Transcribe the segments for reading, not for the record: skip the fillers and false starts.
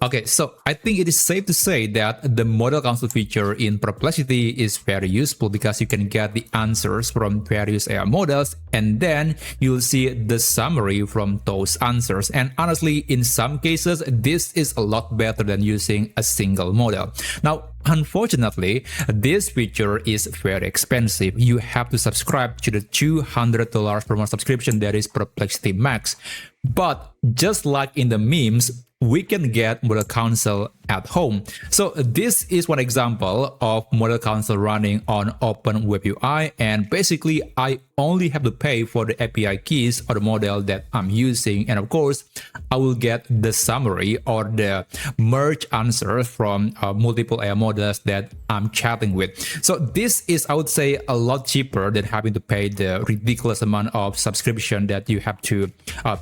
Okay, so I think it is safe to say that the Model Council feature in Perplexity is very useful because you can get the answers from various AI models and then you'll see the summary from those answers. And honestly, in some cases, this is a lot better than using a single model. Now, unfortunately, this feature is very expensive. You have to subscribe to the $200 per month subscription that is Perplexity Max. But just like in the memes, we can get Model Council at home. So this is one example of Model Council running on Open WebUI, and basically I only have to pay for the API keys or the model that I'm using, and of course I will get the summary or the merge answers from multiple AI models that I'm chatting with. So this is, I would say, a lot cheaper than having to pay the ridiculous amount of subscription that you have to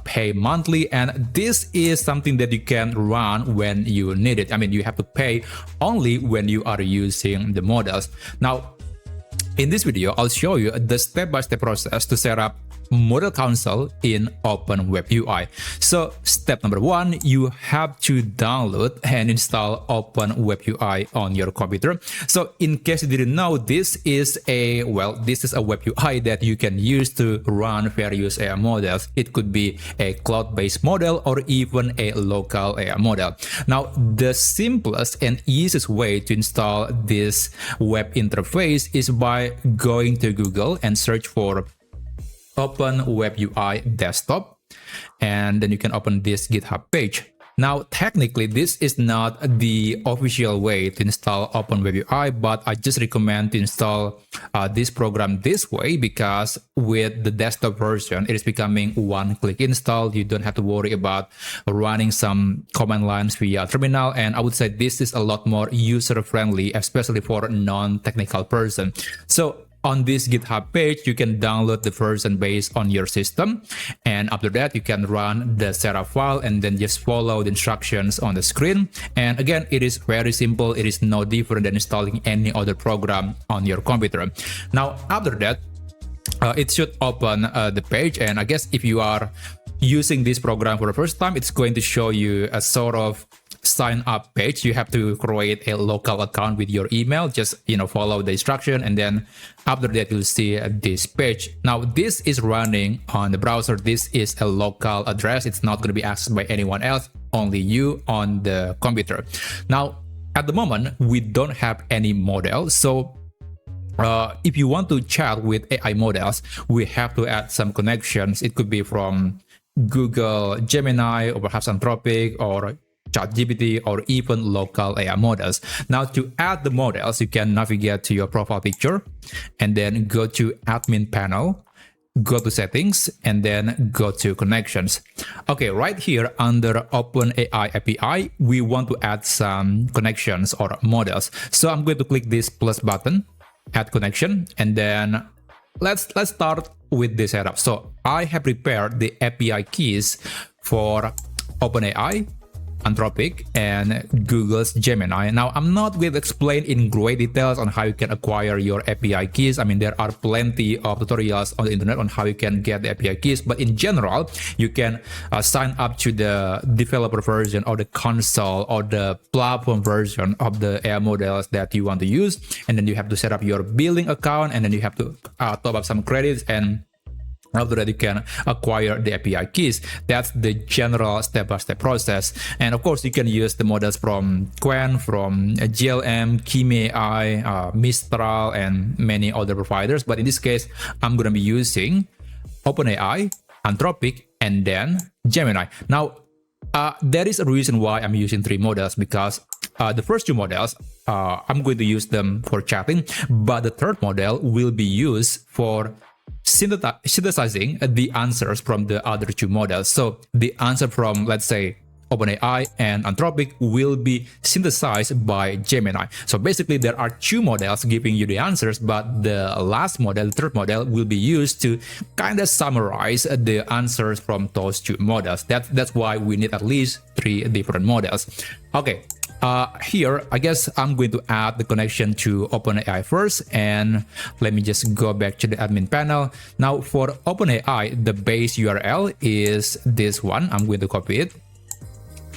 pay monthly, and this is something that you can run when you need it. I mean, you have to pay only when you are using the models. Now, in this video, I'll show you the step-by-step process to set up Model Council in Open WebUI. So step number one, you have to download and install Open WebUI on your computer. So in case you didn't know, this is a web UI that you can use to run various AI models. It could be a cloud-based model or even a local AI model. Now, the simplest and easiest way to install this web interface is by going to Google and search for Open WebUI desktop, and then you can open this GitHub page. Now, technically, this is not the official way to install Open WebUI, but I just recommend to install this program this way because with the desktop version, it is becoming one-click install. You don't have to worry about running some command lines via terminal, and I would say this is a lot more user-friendly, especially for a non-technical person. So on this GitHub page, you can download the version based on your system. And after that, you can run the setup file and then just follow the instructions on the screen. And again, it is very simple. It is no different than installing any other program on your computer. Now, after that, it should open the page. And I guess if you are using this program for the first time, it's going to show you a sort of sign up page. You have to create a local account with your email. Just follow the instruction, and then after that you'll see this page. Now this is running on the browser. This is a local address. It's not going to be accessed by anyone else, only you on the computer. Now at the moment we don't have any model, so if you want to chat with AI models, we have to add some connections. It could be from Google Gemini or perhaps Anthropic or ChatGPT or even local AI models. Now to add the models, you can navigate to your profile picture and then go to admin panel, go to settings, and then go to connections. Okay, right here under OpenAI API, we want to add some connections or models. So I'm going to click this plus button, add connection, and then let's start with the setup. So I have prepared the API keys for OpenAI, Anthropic, and Google's Gemini. Now, I'm not going to explain in great details on how you can acquire your API keys. I mean, there are plenty of tutorials on the internet on how you can get the API keys, but in general, you can sign up to the developer version or the console or the platform version of the AI models that you want to use, and then you have to set up your billing account, and then you have to top up some credits, and after that, you can acquire the API keys. That's the general step-by-step process. And of course, you can use the models from Qwen, from GLM, Kimi AI, Mistral, and many other providers. But in this case, I'm going to be using OpenAI, Anthropic, and then Gemini. Now, there is a reason why I'm using three models, because the first two models, I'm going to use them for chatting, but the third model will be used for synthesizing the answers from the other two models. So the answer from, let's say, OpenAI and Anthropic will be synthesized by Gemini. So basically, there are two models giving you the answers, but the last model, the third model, will be used to kind of summarize the answers from those two models. That's why we need at least three different models. Okay. Here, I guess I'm going to add the connection to OpenAI first, and let me just go back to the admin panel. Now for OpenAI, the base URL is this one. I'm going to copy it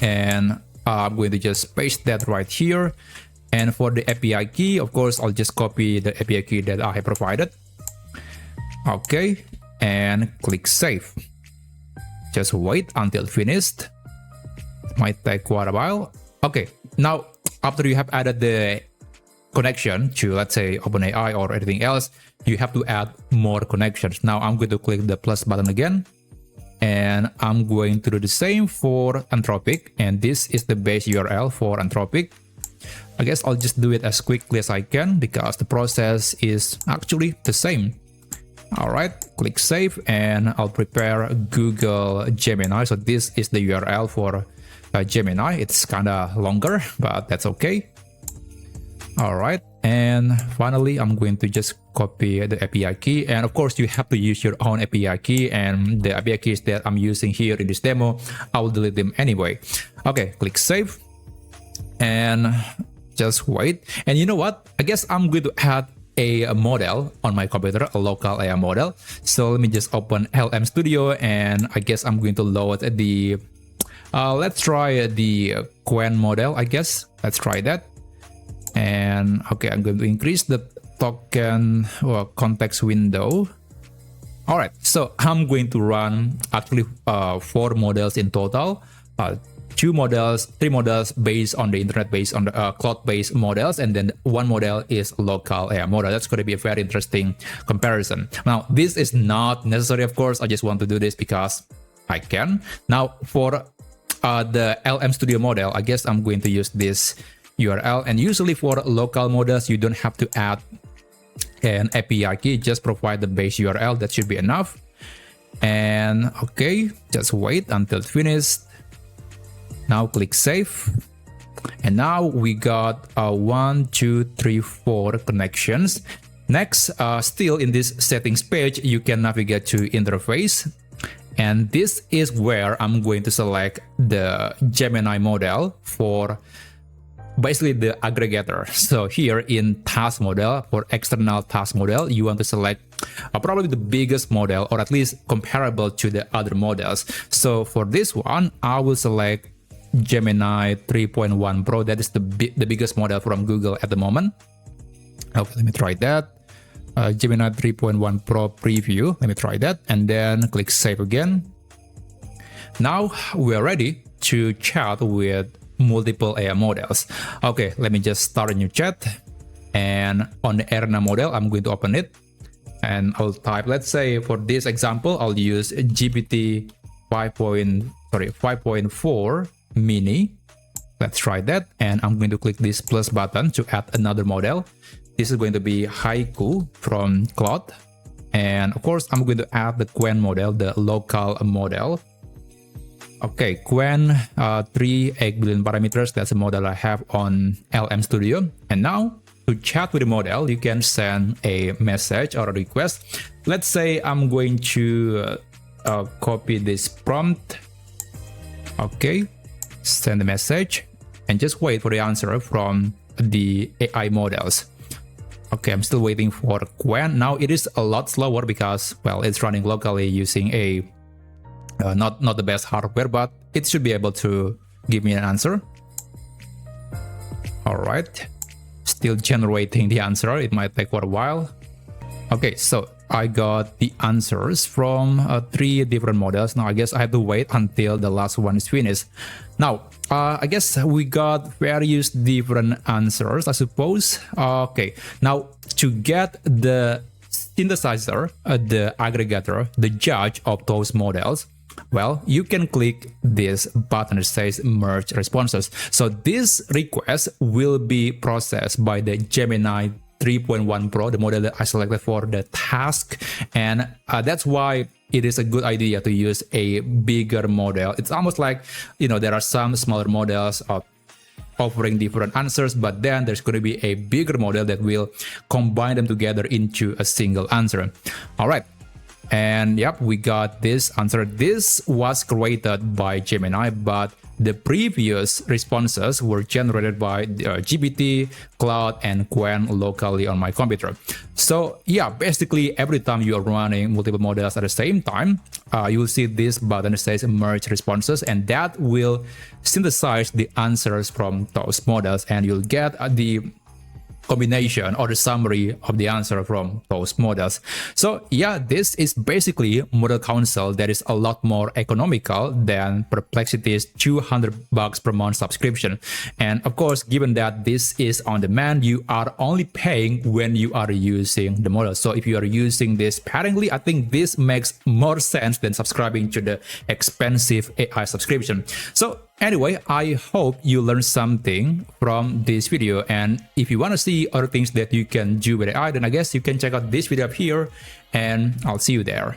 and I'm going to just paste that right here. And for the API key, of course, I'll just copy the API key that I have provided. Okay, and click save. Just wait until finished. Might take quite a while. Okay, now after you have added the connection to, let's say, OpenAI or anything else, you have to add more connections. Now I'm going to click the plus button again, and I'm going to do the same for Anthropic, and this is the base URL for Anthropic. I guess I'll just do it as quickly as I can because the process is actually the same. All right, click save, and I'll prepare Google Gemini. So this is the URL for Gemini. It's kind of longer, but that's okay. All right, and finally, I'm going to just copy the API key. And of course, you have to use your own API key, and the API keys that I'm using here in this demo, I will delete them anyway. Okay, click save, and just wait. And you know what? I guess I'm going to add a model on my computer, a local AI model. So let me just open LM Studio, and I guess I'm going to load the, let's try the Quen model, I guess. Let's try that. And okay, I'm going to increase the token or context window. All right, so I'm going to run actually 4 models in total. 2 models, 3 models based on the internet, based on the Claude-based models, and then 1 model is local AI model. That's going to be a very interesting comparison. Now, this is not necessary, of course. I just want to do this because I can. Now, for the LM Studio model, I guess I'm going to use this URL. And usually for local models, you don't have to add an API key. Just provide the base URL. That should be enough. And okay, just wait until it's finished. Now click save, and now we got 1, 2, 3, 4 connections. Next, still in this settings page, you can navigate to interface, and this is where I'm going to select the Gemini model for basically the aggregator. So here in task model, for external task model, you want to select probably the biggest model, or at least comparable to the other models. So for this one, I will select Gemini 3.1 Pro. That is the biggest model from Google at the moment. Okay, let me try that. Gemini 3.1 Pro preview. Let me try that, and then click save again. Now we are ready to chat with multiple AI models. Okay, let me just start a new chat, and on the Arena model, I'm going to open it, and I'll type, let's say for this example, I'll use GPT 5.4 mini. Let's try that, and I'm going to click this plus button to add another model. This is going to be Haiku from Claude, and of course I'm going to add the Quen model, the local model. Okay, Quen 8 billion parameters. That's a model I have on LM Studio. And now to chat with the model, you can send a message or a request. Let's say I'm going to copy this prompt. Okay, send the message, and just wait for the answer from the AI models. Okay, I'm still waiting for Quen. Now it is a lot slower because, well, it's running locally using a not the best hardware, but it should be able to give me an answer. All right, still generating the answer. It might take quite a while. Okay, so I got the answers from 3 different models. Now I guess I have to wait until the last one is finished. Now I guess we got various different answers, I suppose. Okay, now to get the synthesizer, the aggregator, the judge of those models, well, you can click this button that says merge responses. So this request will be processed by the Gemini 3.1 Pro, the model that I selected for the task, and that's why it is a good idea to use a bigger model. It's almost like, you know, there are some smaller models offering different answers, but then there's going to be a bigger model that will combine them together into a single answer. All right, and yep, we got this answer. This was created by Gemini, but the previous responses were generated by GPT, Claude, and Quen locally on my computer. So yeah, basically every time you are running multiple models at the same time, you will see this button that says merge responses, and that will synthesize the answers from those models, and you'll get the combination or the summary of the answer from those models. So yeah, this is basically Model Council that is a lot more economical than Perplexity's $200 per month subscription. And of course, given that this is on demand, you are only paying when you are using the model. So if you are using this sparingly, I think this makes more sense than subscribing to the expensive AI subscription. So anyway, I hope you learned something from this video, and if you want to see other things that you can do with AI, then I guess you can check out this video up here, and I'll see you there.